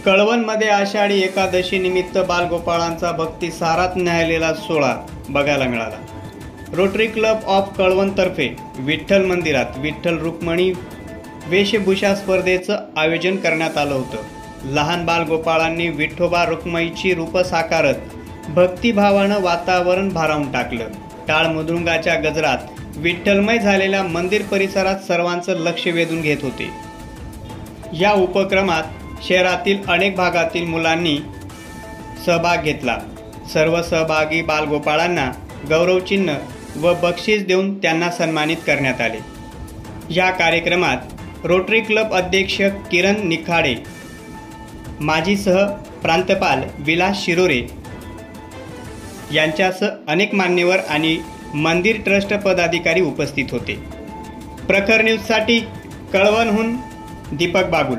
कळवणमध्ये आषाढी एकादशी निमित्त बालगोपाळांचा भक्ती सारात न्याहाळलेला सोहळा बघायला मिळाला। रोटरी क्लब ऑफ कळवणतर्फे विठ्ठल मंदिरात विठ्ठल रुक्मिणी वेशभूषा स्पर्धेचं आयोजन करण्यात आलं होतं। लहान बालगोपाळांनी विठोबा रुक्मिणीची रूप साकारत भक्तिभावानं वातावरण भारावून टाकलं। टाळ मृदुंगाच्या गजरात विठ्ठलमय झालेल्या मंदिर परिसरात सर्वांचं लक्ष वेधून घेत होते। या उपक्रमात शहरातील अनेक भागातील मुलांनी सहभाग घेतला। सर्व सहभागी बालगोपाळांना गौरवचिन्ह व बक्षीस देऊन त्यांना सन्मानित करण्यात आले। या कार्यक्रमात रोटरी क्लब अध्यक्ष किरण निखाडे, माजी सह प्रांतपाल विलास शिरोरे यांच्यासह अनेक मान्यवर आणि मंदिर ट्रस्ट पदाधिकारी उपस्थित होते। प्रखर न्यूजसाठी कळवणहून दीपक बागुल।